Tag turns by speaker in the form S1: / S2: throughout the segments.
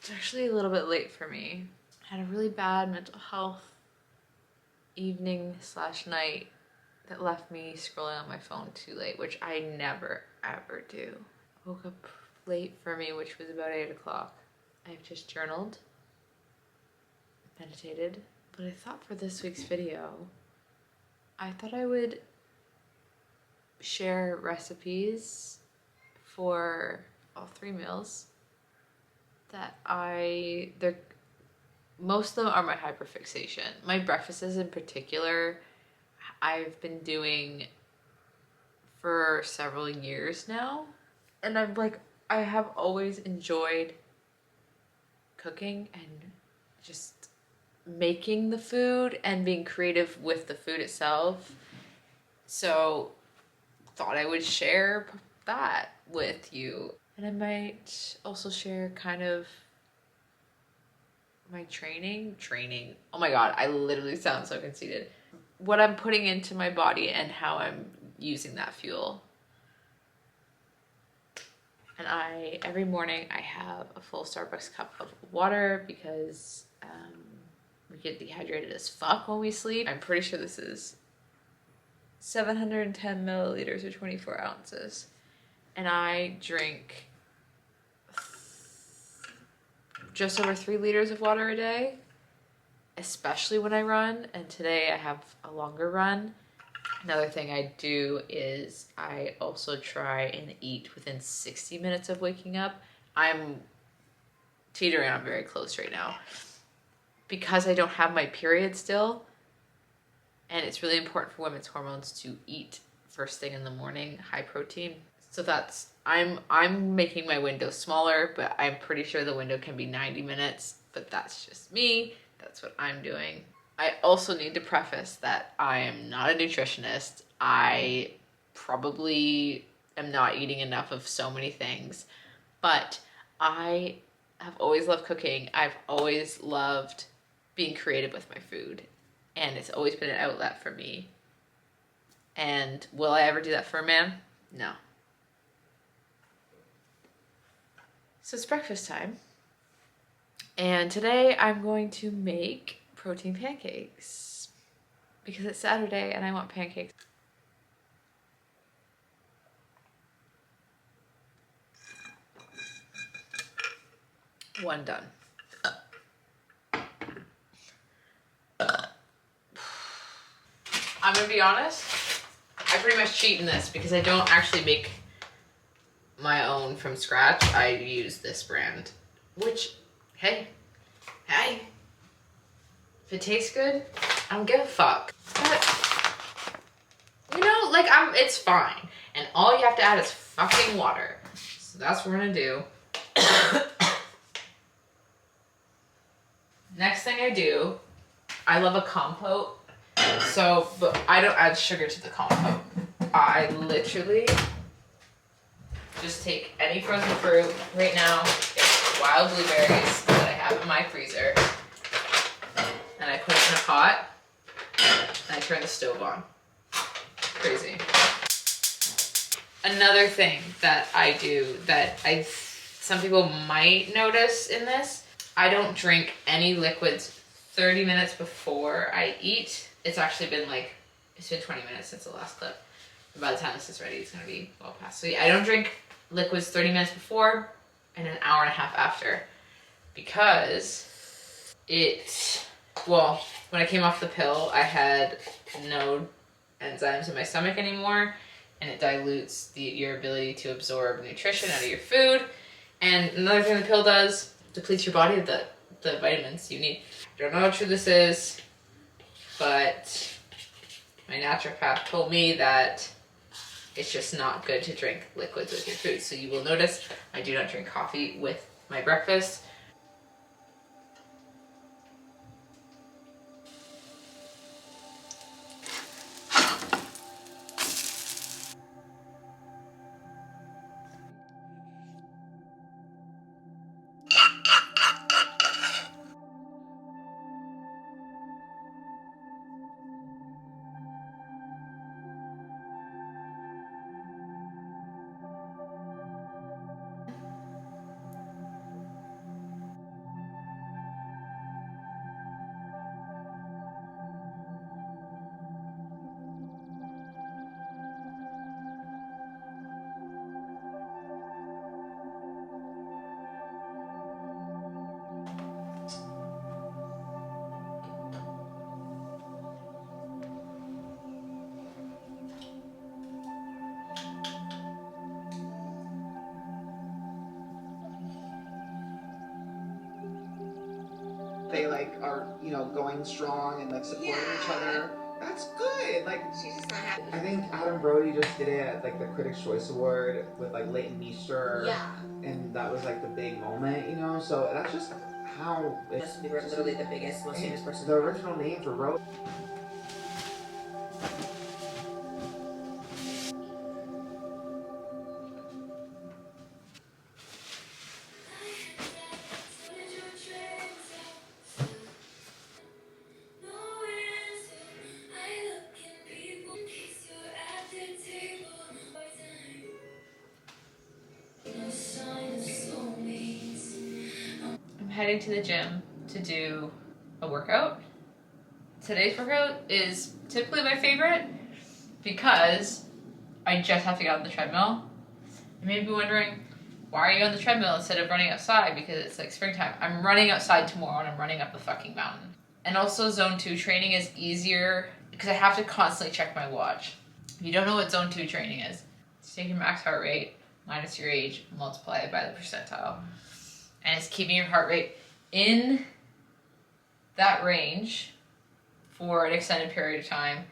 S1: It's actually a little bit late for me. I had a really bad mental health evening / night that left me scrolling on my phone too late, which I never ever do. Woke up late for me, which was about 8 o'clock. I've just journaled, meditated, but I thought for this week's video, I thought I would share recipes for all 3 meals that most of them are my hyperfixation. My breakfasts in particular, I've been doing for several years now. And I have always enjoyed cooking and just making the food and being creative with the food itself. So thought I would share that with you. And I might also share kind of my training. Oh my God, I literally sound so conceited. What I'm putting into my body and how I'm using that fuel. And every morning I have a full Starbucks cup of water because we get dehydrated as fuck when we sleep. I'm pretty sure this is 710 milliliters or 24 ounces. And I drink just over 3 liters of water a day, especially when I run. And today I have a longer run. Another thing I do is I also try and eat within 60 minutes of waking up. I'm teetering on very close right now because I don't have my period still. And it's really important for women's hormones to eat first thing in the morning, high protein. So I'm making my window smaller, but I'm pretty sure the window can be 90 minutes, but that's just me. That's what I'm doing. I also need to preface that I am not a nutritionist. I probably am not eating enough of so many things, but I have always loved cooking. I've always loved being creative with my food, and it's always been an outlet for me. And will I ever do that for a man? No. So it's breakfast time, and today I'm going to make protein pancakes because it's Saturday and I want pancakes. One done. I'm gonna be honest, I pretty much cheat in this because I don't actually make my own from scratch. I use this brand, which, hey, if it tastes good, I don't give a fuck. But, you know, like, it's fine. And all you have to add is fucking water. So that's what we're gonna do. Next thing I do, I love a compote. So, but I don't add sugar to the compote. I literally just take any frozen fruit. Right now, it's wild blueberries that I have in my freezer. And I put it in a pot. And I turn the stove on. Crazy. Another thing that I do that some people might notice in this, I don't drink any liquids 30 minutes before I eat. It's actually been it's been 20 minutes since the last clip. And by the time this is ready, it's gonna be well past. So yeah, I don't drink liquids 30 minutes before and an hour and a half after because when I came off the pill, I had no enzymes in my stomach anymore, and it dilutes your ability to absorb nutrition out of your food. And another thing the pill does, depletes your body of the vitamins you need. I don't know how true this is, but my naturopath told me that it's just not good to drink liquids with your food. So you will notice I do not drink coffee with my breakfast.
S2: they like are, you know, going strong and like supporting each other. That's good. Like she's just not happy. I think Adam Brody just did it at like the Critics' Choice Award with like Leighton Meester. Yeah. And that was like the big moment, you know. So that's just how. Just literally the biggest, most famous person. The original name for Rose.
S1: I'm heading to the gym to do a workout. Today's workout is typically my favorite because I just have to get on the treadmill. You may be wondering, why are you on the treadmill instead of running outside? Because it's like springtime. I'm running outside tomorrow and I'm running up the fucking mountain. And also zone 2 training is easier because I have to constantly check my watch. If you don't know what zone 2 training is, it's take your max heart rate minus your age, multiply it by the percentile. And it's keeping your heart rate in that range for an extended period of time,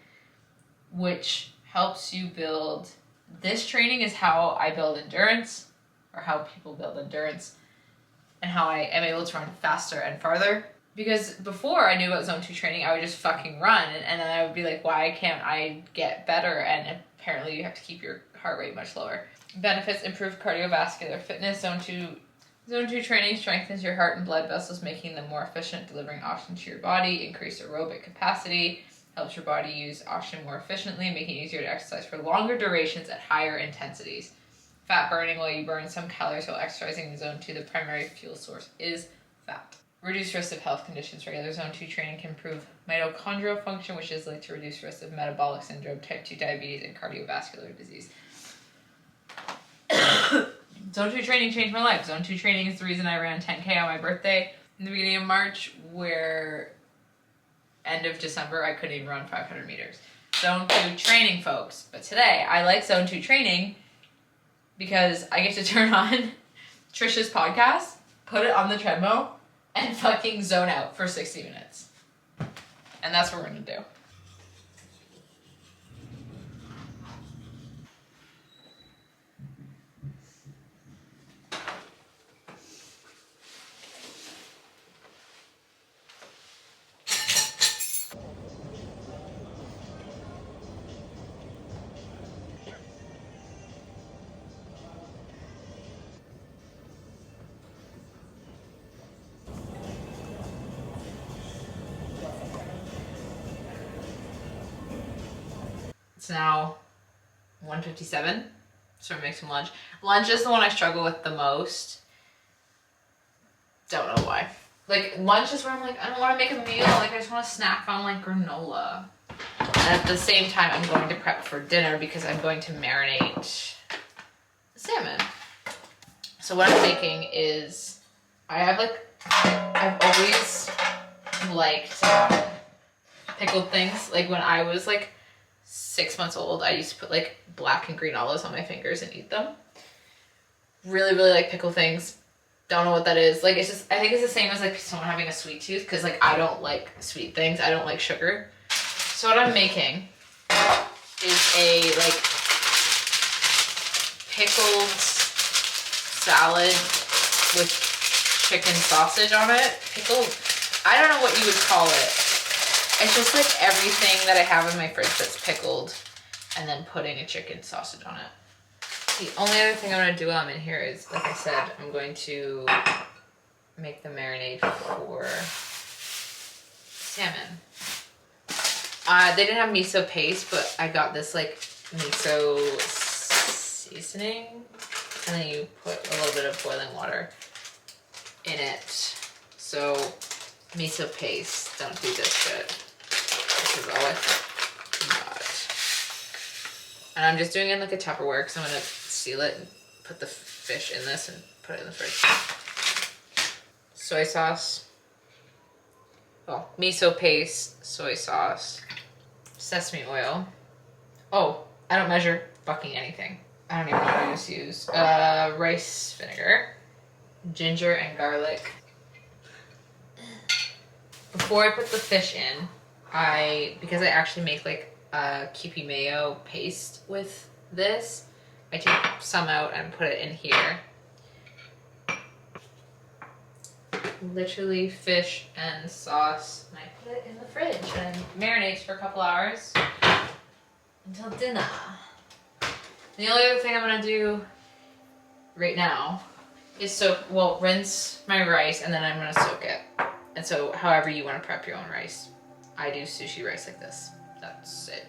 S1: which helps you build. This training is how I build endurance, or how people build endurance, and how I am able to run faster and farther. Because before I knew about zone 2 training, I would just fucking run, and then I would be like, why can't I get better? And apparently you have to keep your heart rate much lower. Benefits: improved cardiovascular fitness. Zone 2 training strengthens your heart and blood vessels, making them more efficient, delivering oxygen to your body. Increased aerobic capacity helps your body use oxygen more efficiently, making it easier to exercise for longer durations at higher intensities. Fat burning: while you burn some calories while exercising in zone 2, the primary fuel source is fat. Reduced risk of health conditions. Regular zone 2 training can improve mitochondrial function, which is linked to reduced risk of metabolic syndrome, type 2 diabetes, and cardiovascular disease. Zone 2 training changed my life. Zone 2 training is the reason I ran 10K on my birthday in the beginning of March, where end of December I couldn't even run 500 meters. Zone 2 training, folks. But today I like Zone 2 training because I get to turn on Trisha's podcast, put it on the treadmill, and fucking zone out for 60 minutes. And that's what we're gonna do. It's now 1:57, so we're making some lunch. Lunch is the one I struggle with the most. Don't know why. Like, lunch is where I'm like, I don't want to make a meal. Like, I just want to snack on, like, granola. And at the same time, I'm going to prep for dinner because I'm going to marinate salmon. So what I'm making is, I've always liked pickled things. Like, when I was, like, 6 months old, I used to put like black and green olives on my fingers and eat them. Really, really like pickled things. Don't know what that is. Like, it's just, I think it's the same as like someone having a sweet tooth, because like I don't like sweet things. I don't like sugar. So what I'm making is a like pickled salad with chicken sausage on it. Pickled, I don't know what you would call it. It's just like everything that I have in my fridge that's pickled, and then putting a chicken sausage on it. The only other thing I'm going to do while I'm in here is, like I said, I'm going to make the marinade for salmon. They didn't have miso paste, but I got this like miso seasoning, and then you put a little bit of boiling water in it. So miso paste, don't do this shit. This is all I got. And I'm just doing it in like a Tupperware because I'm going to seal it and put the fish in this and put it in the fridge. Soy sauce. Oh, miso paste, soy sauce, sesame oil. Oh, I don't measure fucking anything. I don't even know what I just used. Rice vinegar, ginger and garlic. before I put the fish in, because I actually make like a Kewpie mayo paste with this, I take some out and put it in here. Literally fish and sauce, and I put it in the fridge and marinates for a couple hours until dinner. The only other thing I'm gonna do right now is rinse my rice and then I'm gonna soak it. And so however you want to prep your own rice. I do sushi rice like this. That's it.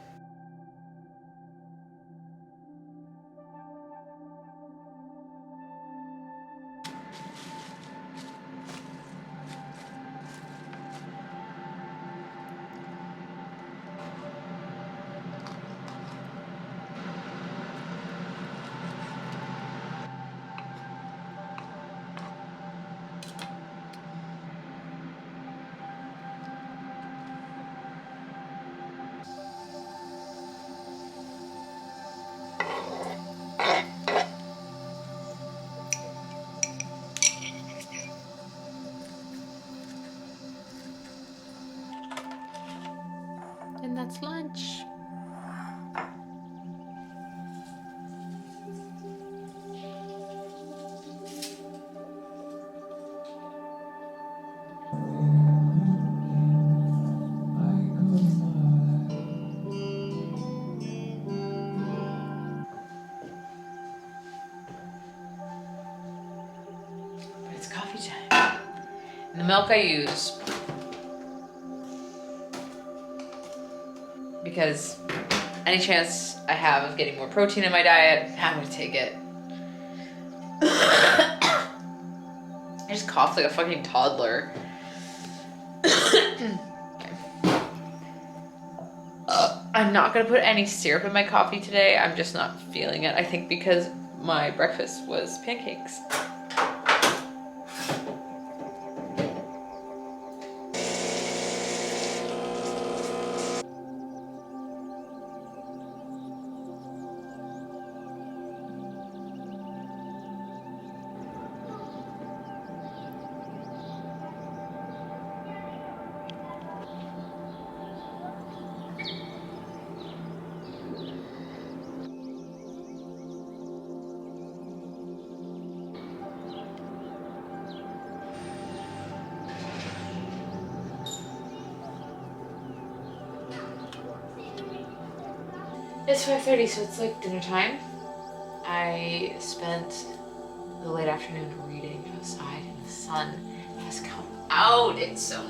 S1: And that's lunch. But it's coffee time. And the milk I use, because any chance I have of getting more protein in my diet, I'm gonna take it. I just coughed like a fucking toddler. I'm not gonna put any syrup in my coffee today. I'm just not feeling it. I think because my breakfast was pancakes. It's 5:30, so it's like dinner time. I spent the late afternoon reading outside and the sun has come out. It's so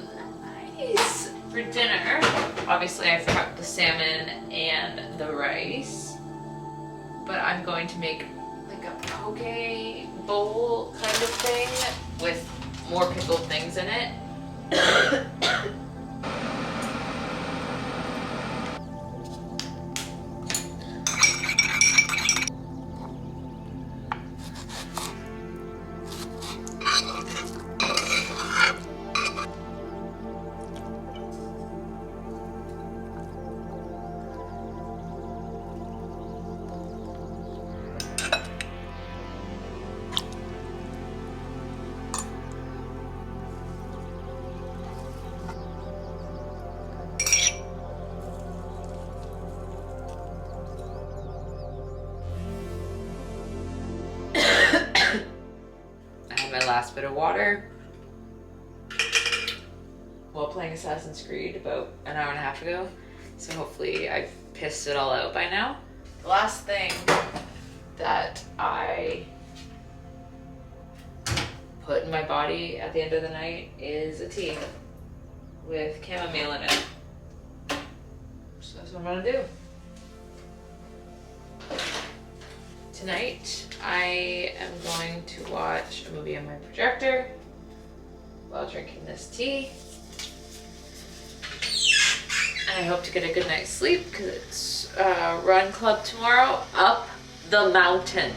S1: nice. For dinner, obviously I've prepped the salmon and the rice, but I'm going to make like a poke bowl kind of thing with more pickled things in it. My last bit of water while playing Assassin's Creed about an hour and a half ago. So hopefully I've pissed it all out by now. The last thing that I put in my body at the end of the night is a tea with chamomile in it. So that's what I'm gonna do. Tonight, I am going to watch a movie on my projector while drinking this tea. And I hope to get a good night's sleep because it's run club tomorrow up the mountain.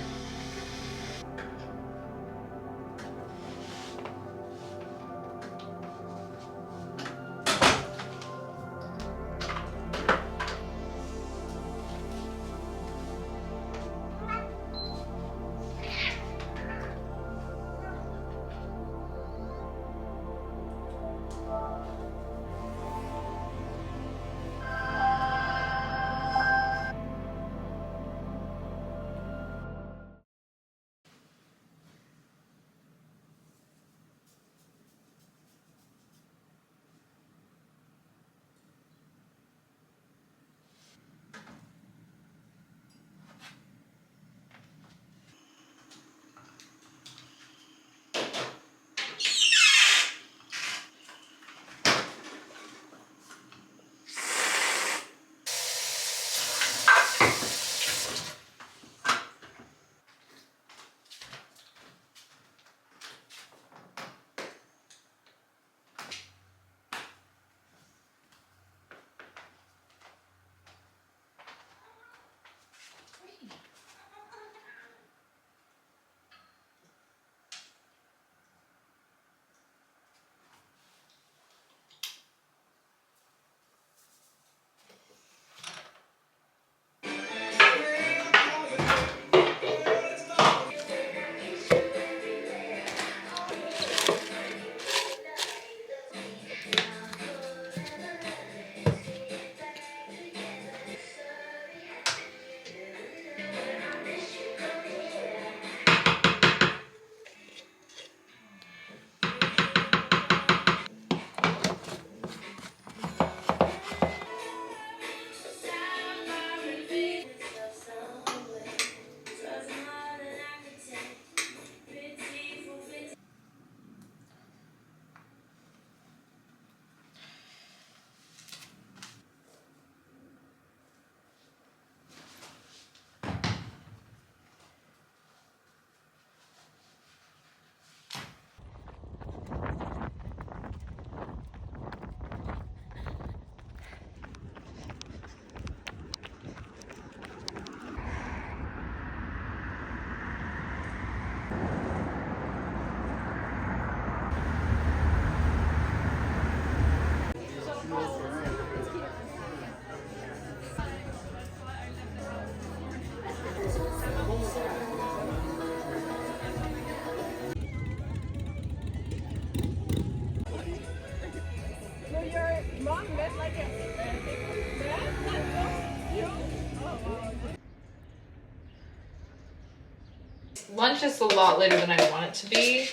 S1: lunch is a lot later than I want it to be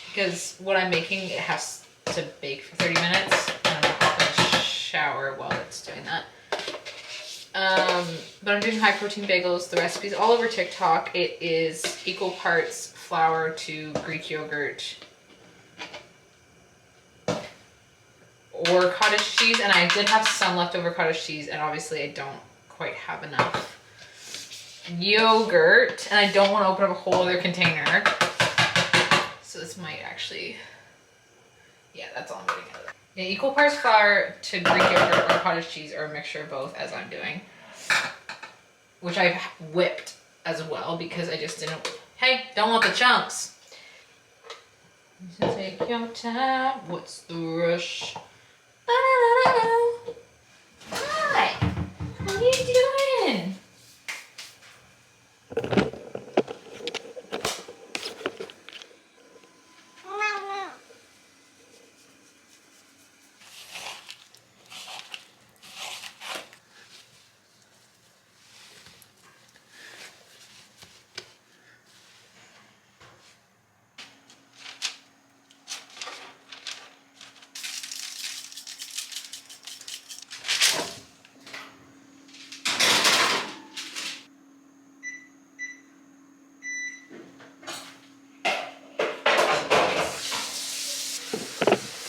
S1: because what I'm making, it has to bake for 30 minutes and I'm not gonna shower while it's doing that. But I'm doing high protein bagels. The recipe's all over TikTok. It is equal parts flour to Greek yogurt or cottage cheese, and I did have some leftover cottage cheese, and obviously I don't quite have enough yogurt, and I don't want to open up a whole other container. So this might actually, yeah, that's all I'm getting out of it. Yeah, equal parts flour to Greek yogurt or cottage cheese, or a mixture of both, as I'm doing. Which I've whipped as well because I just didn't, hey, don't want the chunks. Take your time, what's the rush? Hi, what are you doing?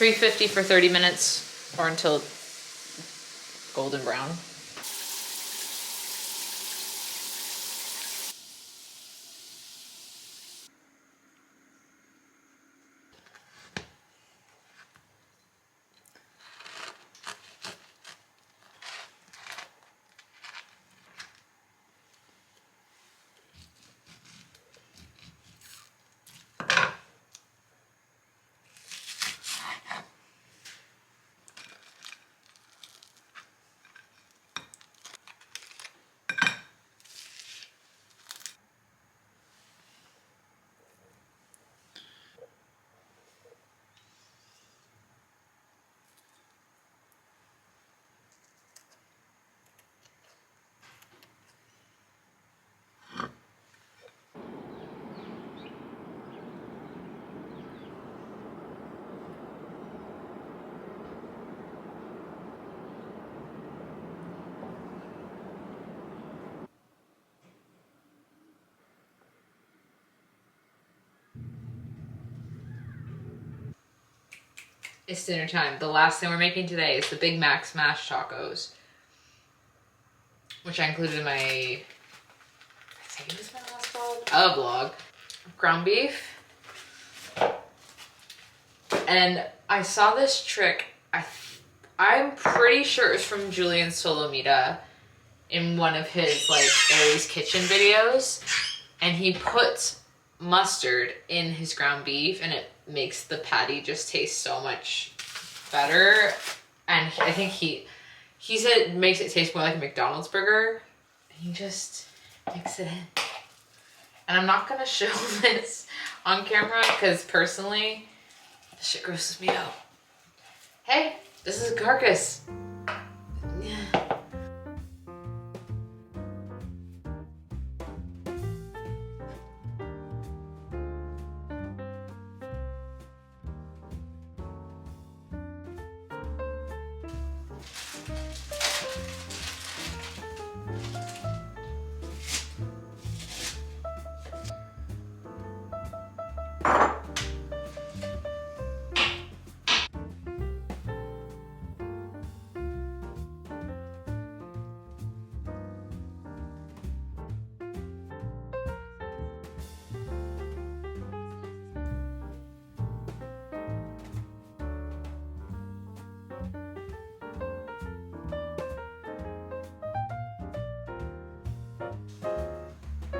S1: $350 for 30 minutes or until golden brown. It's dinner time. The last thing we're making today is the Big Mac Smash Tacos, which I included in my, I think it was my last vlog, ground beef. And I saw this trick, I'm pretty sure it's from Julian Solomita in one of his like Aries Kitchen videos, and he puts mustard in his ground beef and it makes the patty just taste so much better. And I think he said it makes it taste more like a McDonald's burger. And you just mix it in. And I'm not gonna show this on camera because personally, this shit grosses me out. Hey, this is a carcass. Yeah.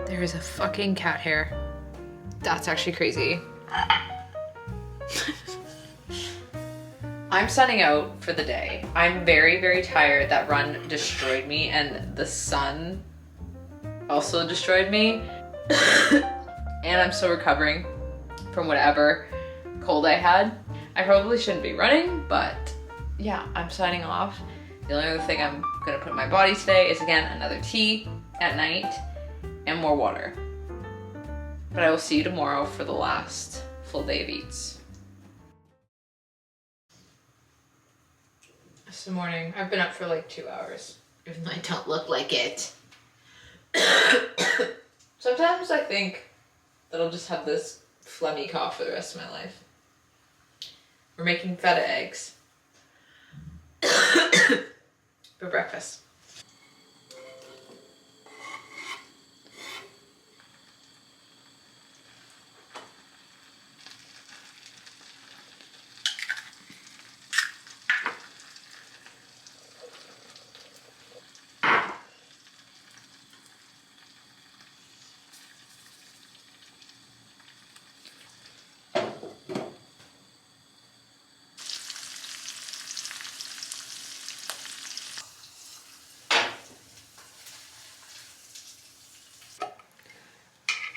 S1: There is a fucking cat hair. That's actually crazy. I'm sunning out for the day. I'm very, very tired. That run destroyed me and the sun also destroyed me. And I'm still recovering from whatever cold I had. I probably shouldn't be running, but yeah, I'm signing off. The only other thing I'm gonna put in my body today is again, another tea at night and more water. But I will see you tomorrow for the last full day of eats. This morning, I've been up for like 2 hours. Even though I don't look like it. Sometimes I think that I'll just have this phlegmy cough for the rest of my life. We're making feta eggs for breakfast.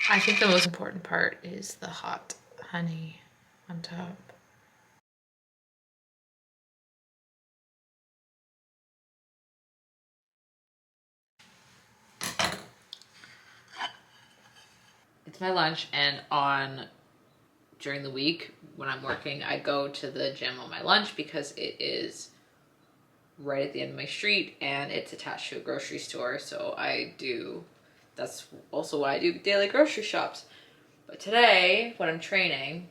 S1: I think the most important part is the hot honey on top. It's my lunch, and during the week when I'm working, I go to the gym on my lunch because it is right at the end of my street and it's attached to a grocery store. So that's also why I do daily grocery shops. But today, what I'm training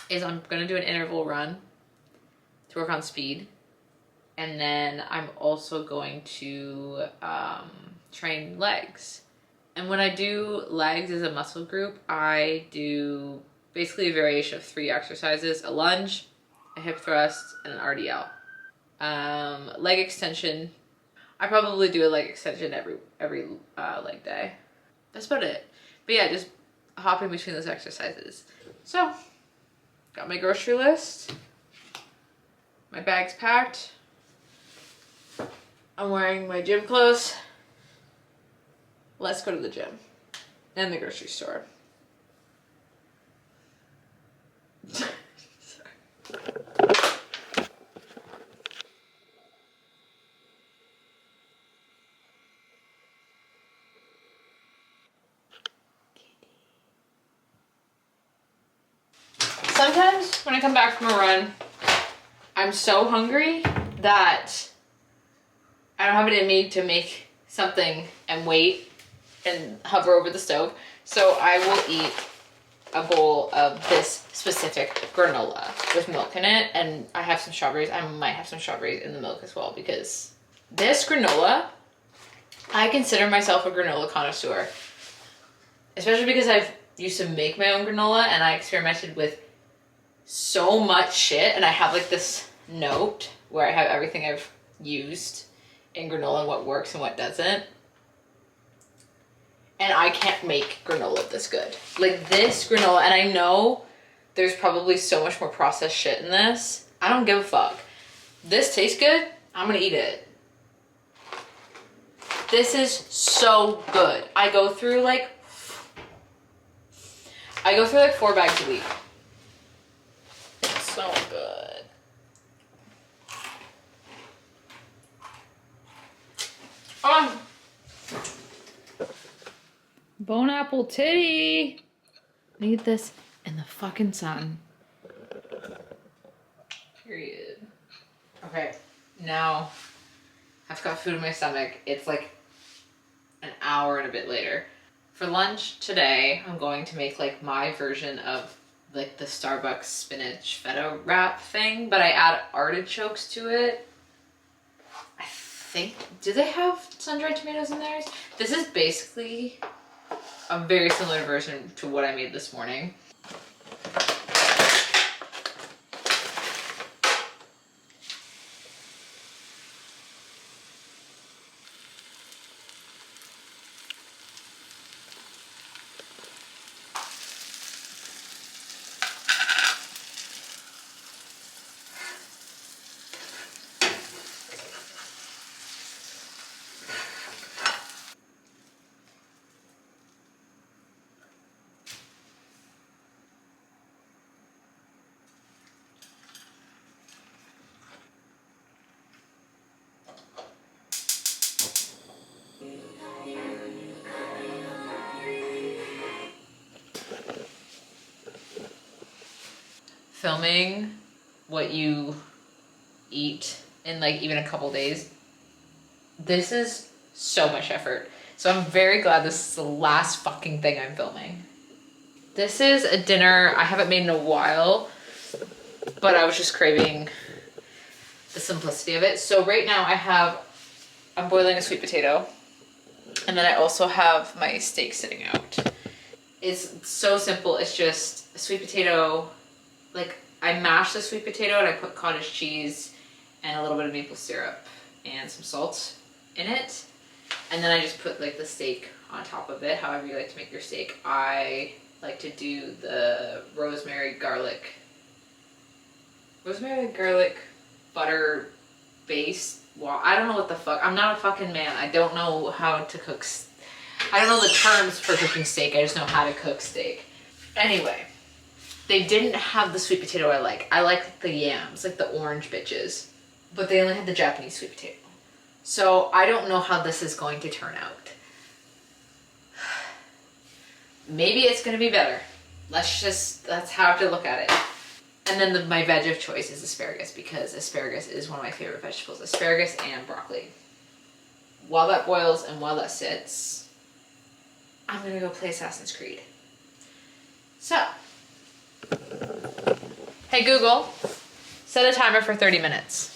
S1: is I'm gonna do an interval run to work on speed. And then I'm also going to train legs. And when I do legs as a muscle group, I do basically a variation of 3 exercises: a lunge, a hip thrust, and an RDL. Leg extension, I probably do a leg extension every leg day. That's about it. But yeah, just hopping between those exercises. So, got my grocery list. My bag's packed. I'm wearing my gym clothes. Let's go to the gym and the grocery store. Sometimes when I come back from a run, I'm so hungry that I don't have it in me to make something and wait and hover over the stove. So I will eat a bowl of this specific granola with milk in it. And I have some strawberries. I might have some strawberries in the milk as well, because this granola, I consider myself a granola connoisseur. Especially because I've used to make my own granola and I experimented with so much shit. And I have like this note where I have everything I've used in granola and what works and what doesn't. And I can't make granola this good. Like this granola, and I know there's probably so much more processed shit in this. I don't give a fuck. This tastes good, I'm gonna eat it. This is so good. I go through like 4 bags a week. It's so good. Bone apple titty. Need this in the fucking sun. Period. Okay, now I've got food in my stomach. It's like an hour and a bit later. For lunch today, I'm going to make like my version of like the Starbucks spinach feta wrap thing, but I add artichokes to it. I think, do they have sun-dried tomatoes in theirs? This is basically a very similar version to what I made this morning. filming what you eat in like even a couple days, this is so much effort. So I'm very glad this is the last fucking thing I'm filming. This is a dinner I haven't made in a while, but I was just craving the simplicity of it. So right now I'm boiling a sweet potato, and then I also have my steak sitting out. It's so simple. It's just a sweet potato. Like, I mash the sweet potato and I put cottage cheese and a little bit of maple syrup and some salt in it. And then I just put like the steak on top of it, however you like to make your steak. I like to do the rosemary garlic butter base. Well, I don't know what the fuck. I'm not a fucking man. I don't know how to cook. I don't know the terms for cooking steak. I just know how to cook steak. Anyway, they didn't have the sweet potato I like. I like the yams, like the orange bitches. But they only had the Japanese sweet potato. So I don't know how this is going to turn out. Maybe it's going to be better. That's how to look at it. And then my veg of choice is asparagus, because asparagus is one of my favorite vegetables. Asparagus and broccoli. While that boils and while that sits, I'm going to go play Assassin's Creed. So, hey Google, set a timer for 30 minutes.